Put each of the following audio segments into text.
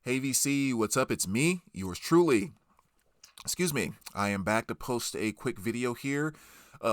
Hey VC, what's up? It's me, yours truly. Excuse me. I am back to post a quick video here.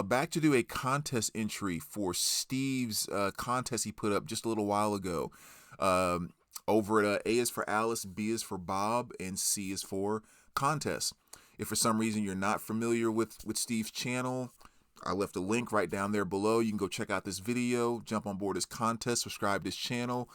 Back to do a contest entry for Steve's contest he put up just a little while ago. Um, Over at A is for Alice, B is for Bob, and C is for contest. If for some reason you're not familiar with Steve's channel, I left a link right down there below. You can go check out this video, jump on board his contest, subscribe to his channel.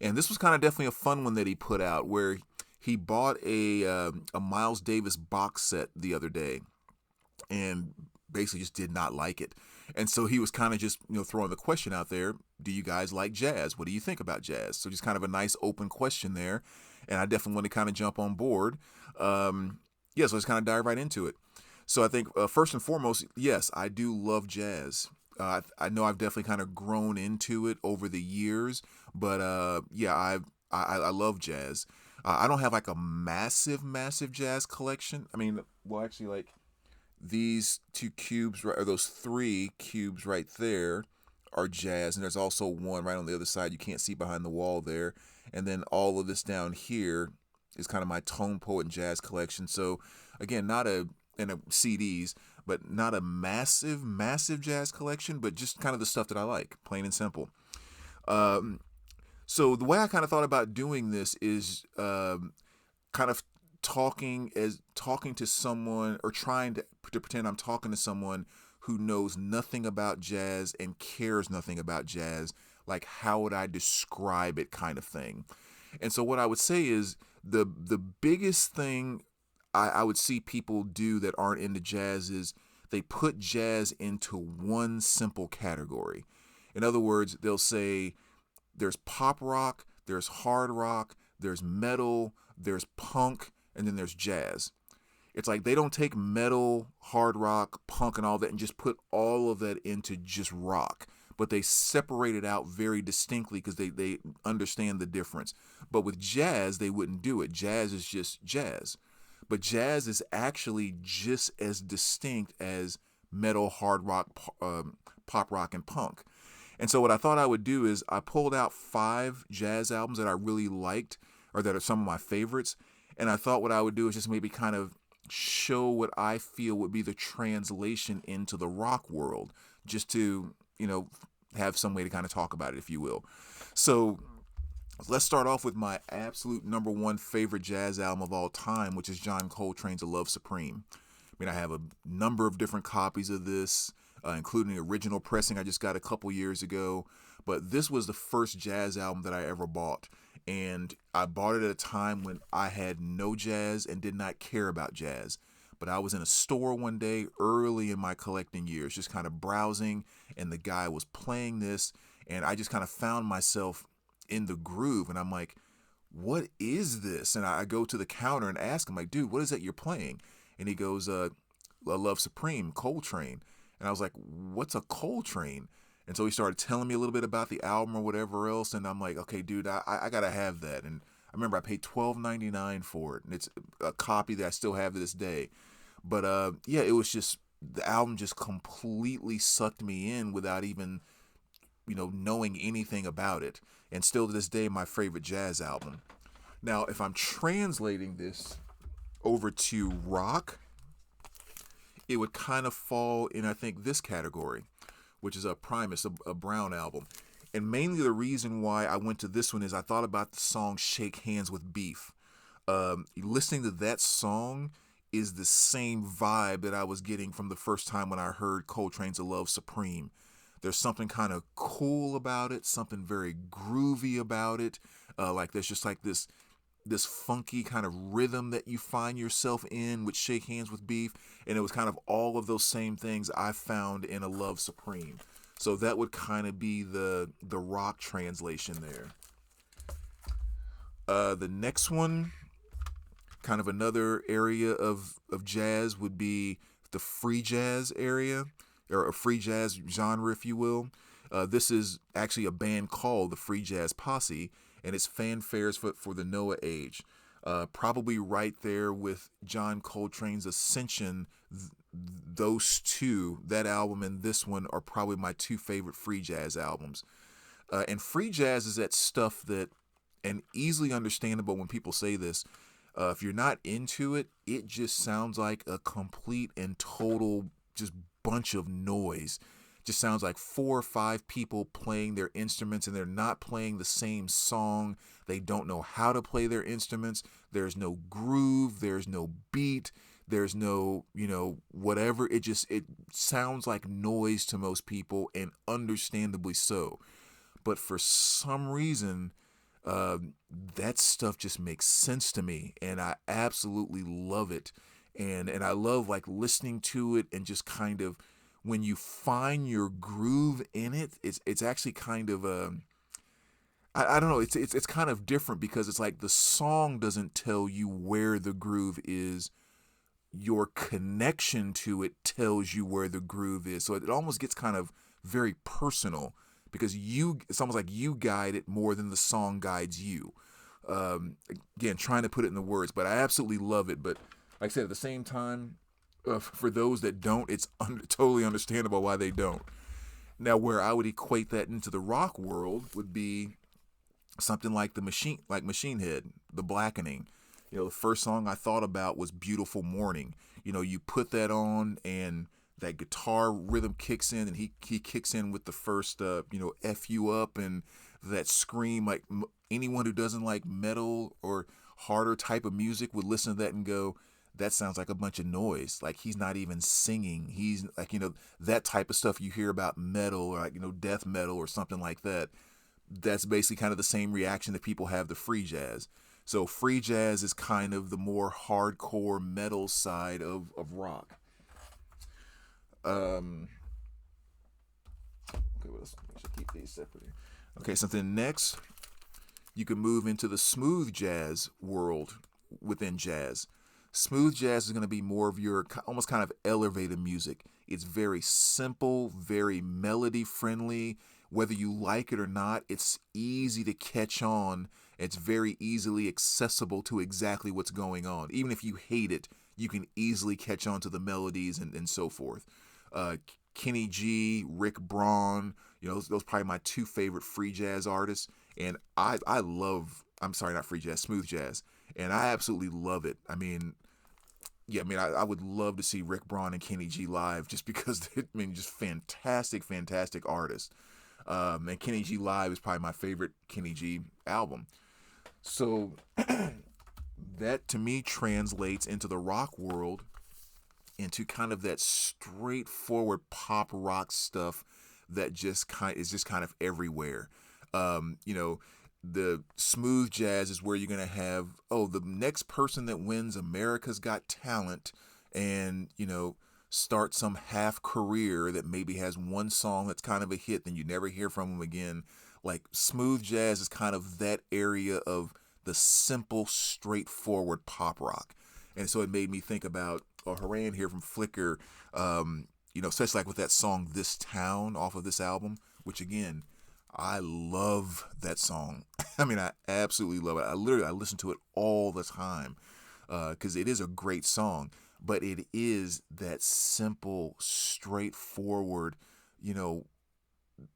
And this was kind of definitely a fun one that he put out where he bought a Miles Davis box set the other day and basically just did not like it. And so he was kind of just, throwing the question out there, do you guys like jazz? What do you think about jazz? So just kind of a nice open question there. And I definitely want to kind of jump on board. So let's kind of dive right into it. So I think first and foremost, yes, I do love jazz. I know I've definitely kind of grown into it over the years, but I love jazz. I don't have like a massive jazz collection. I mean, well, actually, like these two cubes, right, or those three cubes right there, are jazz, and there's also one right on the other side you can't see behind the wall there, and then all of this down here is kind of my tone poet and jazz collection. So again, not a and a CDs, but not a massive jazz collection, but just kind of the stuff that I like, plain and simple. Um, so the way I kind of thought about doing this is kind of talking to someone or trying to pretend I'm talking to someone who knows nothing about jazz and cares nothing about jazz. Like, how would I describe it, kind of thing. And so what I would say is the biggest thing I would see people do that aren't into jazz is they put jazz into one simple category. In other words, they'll say there's pop rock, there's hard rock, there's metal, there's punk, and then there's jazz. It's like they don't take metal, hard rock, punk, and all that and just put all of that into just rock. But they separate it out very distinctly because they understand the difference. But with jazz, they wouldn't do it. Jazz is just jazz. But jazz is actually just as distinct as metal, hard rock, pop rock, and punk. And so what I thought I would do is I pulled out 5 jazz albums that I really liked or that are some of my favorites. And I thought what I would do is just maybe kind of show what I feel would be the translation into the rock world, just to, have some way to kind of talk about it, if you will. So let's start off with my absolute number one favorite jazz album of all time, which is John Coltrane's A Love Supreme. I mean, I have a number of different copies of this, including the original pressing I just got a couple years ago. But this was the first jazz album that I ever bought. And I bought it at a time when I had no jazz and did not care about jazz. But I was in a store one day early in my collecting years, just kind of browsing, and the guy was playing this. And I just kind of found myself in the groove. And I'm like, what is this? And I go to the counter and ask him, like, dude, what is that you're playing? And he goes, Love Supreme, Coltrane. And I was like, what's a Coltrane? And so he started telling me a little bit about the album or whatever else. And I'm like, okay, dude, I got to have that. And I remember I paid $12.99 for it. And it's a copy that I still have to this day. But it was just, the album just completely sucked me in without even, knowing anything about it. And still to this day, my favorite jazz album. Now, if I'm translating this over to rock, it would kind of fall in, I think, this category, which is a Primus, a Brown album. And mainly the reason why I went to this one is I thought about the song Shake Hands with Beef. Listening to that song is the same vibe that I was getting from the first time when I heard Coltrane's A Love Supreme. There's something kind of cool about it, something very groovy about it. Like there's just like this funky kind of rhythm that you find yourself in with Shake Hands with Beef, and it was kind of all of those same things I found in A Love Supreme. So that would kind of be the rock translation there. The next one, kind of another area of jazz, would be the free jazz area, or a free jazz genre, if you will. This is actually a band called the Free Jazz Posse, and it's fanfares for the Noah age. Probably right there with John Coltrane's Ascension. Those two, that album and this one, are probably my 2 favorite free jazz albums. And free jazz is that stuff that and easily understandable when people say this. If you're not into it, it just sounds like a complete and total just bunch of noise. Just sounds like 4 or 5 people playing their instruments, and they're not playing the same song. They don't know how to play their instruments. There's no groove, there's no beat, there's no, whatever. It sounds like noise to most people, and understandably so. But for some reason, that stuff just makes sense to me, and I absolutely love it. And I love like listening to it, and just kind of, when you find your groove in it, it's actually kind of I don't know, it's kind of different, because it's like the song doesn't tell you where the groove is. Your connection to it tells you where the groove is. So it almost gets kind of very personal, because it's almost like you guide it more than the song guides you. Again, trying to put it in the words, but I absolutely love it. But like I said, at the same time, for those that don't, it's totally understandable why they don't. Now, where I would equate that into the rock world would be something like Machine Head, The Blackening. The first song I thought about was Beautiful Morning. You put that on, and that guitar rhythm kicks in, and he kicks in with the first, F you up, and that scream. Like, anyone who doesn't like metal or harder type of music would listen to that and go, that sounds like a bunch of noise. Like, he's not even singing. He's like, that type of stuff you hear about metal, or like, death metal or something like that. That's basically kind of the same reaction that people have to free jazz. So free jazz is kind of the more hardcore metal side of rock. Okay, well, let's keep these separate here. Okay, so then next, you can move into the smooth jazz world within jazz. Smooth jazz is going to be more of your almost kind of elevated music. It's very simple, very melody friendly. Whether you like it or not, it's easy to catch on. It's very easily accessible to exactly what's going on. Even if you hate it, you can easily catch on to the melodies and so forth. Kenny G, Rick Braun, those probably my 2 favorite free jazz artists. And I love, I'm sorry, not free jazz, smooth jazz. And I absolutely love it. I mean, yeah, I would love to see Rick Braun and Kenny G live, just because, just fantastic, fantastic artists. And Kenny G live is probably my favorite Kenny G album. So that to me translates into the rock world, into kind of that straightforward pop rock stuff that is just kind of everywhere. The smooth jazz is where you're going to have, the next person that wins America's Got Talent, and, start some half career that maybe has one song that's kind of a hit, then you never hear from them again. Like, smooth jazz is kind of that area of the simple, straightforward pop rock. And so it made me think about Haran here from Flickr, especially like with that song This Town off of this album, which again, I love that song. I absolutely love it. I listen to it all the time, because it is a great song, but it is that simple, straightforward,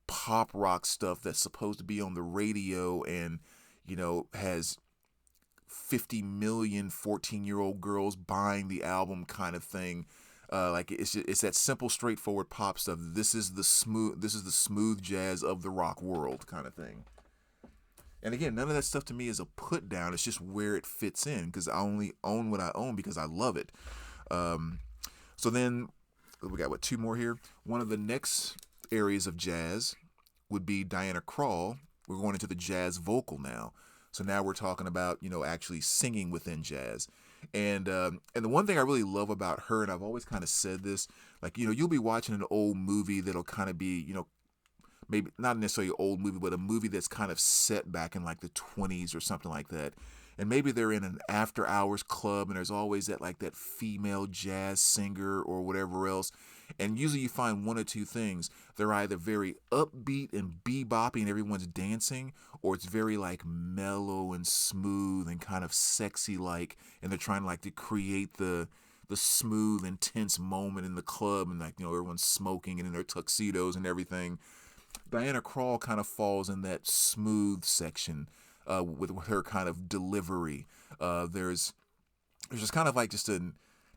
pop rock stuff that's supposed to be on the radio, and, has 50 million 14-year-old girls buying the album kind of thing. It's that simple, straightforward pop stuff. This is the smooth jazz of the rock world kind of thing. And again, none of that stuff to me is a put down. It's just where it fits in, because I only own what I own because I love it. So then we got 2 more here. One of the next areas of jazz would be Diana Krall. We're going into the jazz vocal now. So now we're talking about, actually singing within jazz. And the one thing I really love about her, and I've always kind of said this, like, you'll be watching an old movie that'll kind of be, maybe not necessarily an old movie, but a movie that's kind of set back in like the 20s or something like that. And maybe they're in an after hours club, and there's always that female jazz singer or whatever else. And usually you find 1 or 2 things. They're either very upbeat and beboppy and everyone's dancing, or it's very like mellow and smooth and kind of sexy like, and they're trying to create the smooth, intense moment in the club, and everyone's smoking and in their tuxedos and everything. Diana Krall kind of falls in that smooth section. with her kind of delivery. There's just kind of like just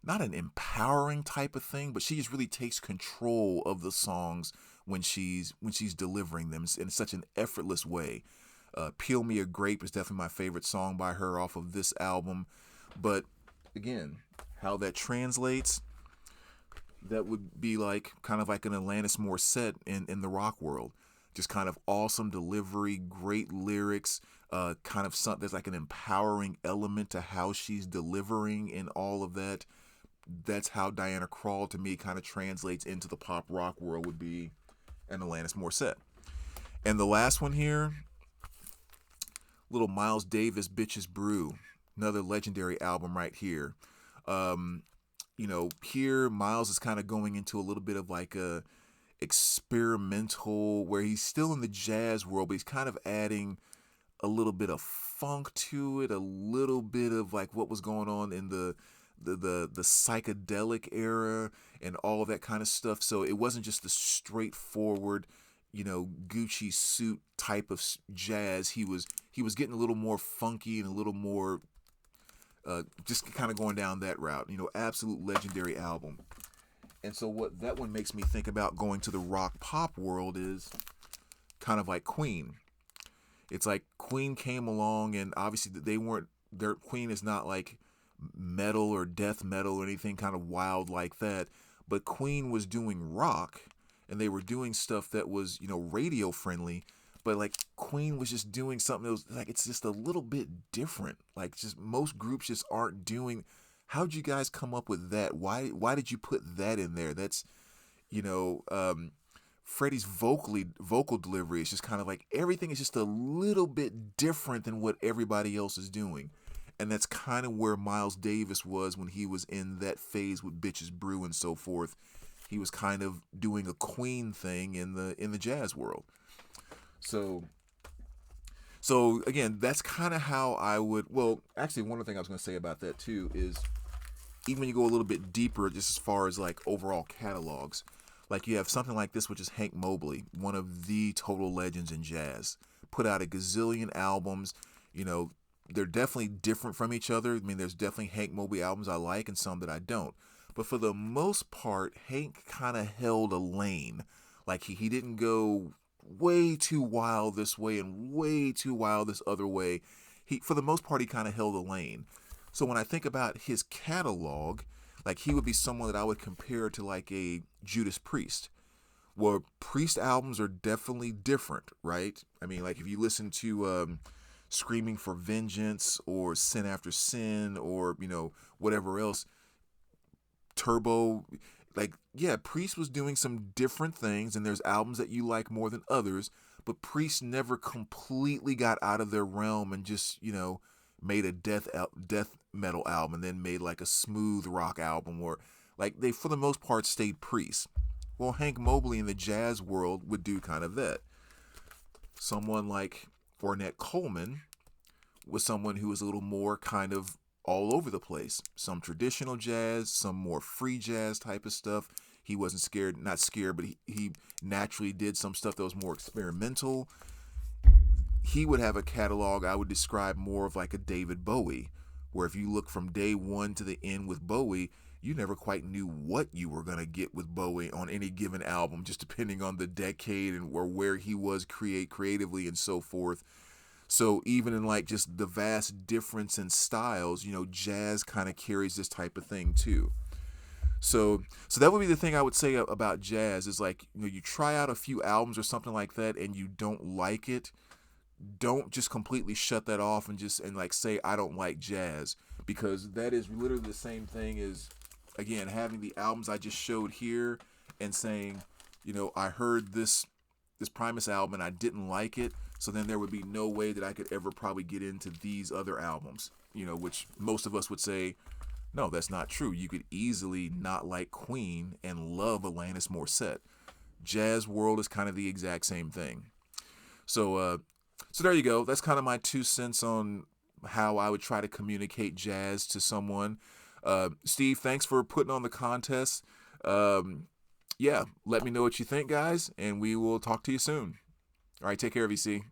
not an empowering type of thing, but she just really takes control of the songs when she's delivering them in such an effortless way. Peel Me a Grape is definitely my favorite song by her off of this album. But again, how that translates, that would be like kind of like an Alanis Morissette in the rock world. Just kind of awesome delivery, great lyrics, kind of something there's like an empowering element to how she's delivering and all of that. That's how Diana Krall to me kind of translates into the pop rock world, would be an Alanis Morissette. And the last one here, little Miles Davis, Bitches Brew, another legendary album right here. Here Miles is kind of going into a little bit of like a experimental, where he's still in the jazz world, but he's kind of adding a little bit of funk to it, a little bit of like what was going on in the psychedelic era and all of that kind of stuff. So it wasn't just the straightforward, Gucci suit type of jazz. He was getting a little more funky and a little more just kind of going down that route. Absolute legendary album. And so what that one makes me think about going to the rock pop world is kind of like Queen. It's like Queen came along, and obviously their Queen is not like metal or death metal or anything kind of wild like that, but Queen was doing rock, and they were doing stuff that was radio friendly, but like Queen was just doing something that was like, it's just a little bit different. Like, just most groups just aren't doing. How'd you guys come up with that? Why did you put that in there? That's Freddie's vocal delivery is just kind of like everything is just a little bit different than what everybody else is doing. And that's kind of where Miles Davis was when he was in that phase with Bitches Brew and so forth. He was kind of doing a Queen thing in the jazz world. So again, that's kind of how I would. Well, actually, one other thing I was going to say about that too is, even when you go a little bit deeper, just as far as like overall catalogs, like you have something like this, which is Hank Mobley, one of the total legends in jazz, put out a gazillion albums. They're definitely different from each other. I mean, there's definitely Hank Mobley albums I like and some that I don't. But for the most part, Hank kind of held a lane. Like he didn't go way too wild this way and way too wild this other way. For the most part, he kind of held a lane. So when I think about his catalog, like he would be someone that I would compare to like a Judas Priest. Where Priest albums are definitely different, right? I mean, like if you listen to Screaming for Vengeance or Sin After Sin or whatever else, Turbo, like, yeah, Priest was doing some different things, and there's albums that you like more than others, but Priest never completely got out of their realm and just made a death metal album and then made like a smooth rock album, or like they for the most part stayed Priest. Well, Hank Mobley in the jazz world would do kind of that. Someone like Ornette Coleman was someone who was a little more kind of all over the place. Some traditional jazz, some more free jazz type of stuff. He wasn't not scared, but he naturally did some stuff that was more experimental. He would have a catalog I would describe more of like a David Bowie, where if you look from day one to the end with Bowie, you never quite knew what you were going to get with Bowie on any given album, just depending on the decade and where he was creatively and so forth. So even in like just the vast difference in styles, jazz kind of carries this type of thing too. So that would be the thing I would say about jazz is like, you try out a few albums or something like that and you don't like it, don't just completely shut that off and like say I don't like jazz, because that is literally the same thing as, again, having the albums I just showed here and saying, I heard this Primus album and I didn't like it, so then there would be no way that I could ever probably get into these other albums, which most of us would say, no, that's not true. You could easily not like Queen and love Alanis Morissette. Jazz world is kind of the exact same thing. So there you go. That's kind of my 2 cents on how I would try to communicate jazz to someone. Steve, thanks for putting on the contest. Yeah, let me know what you think, guys, and we will talk to you soon. All right, take care, VC.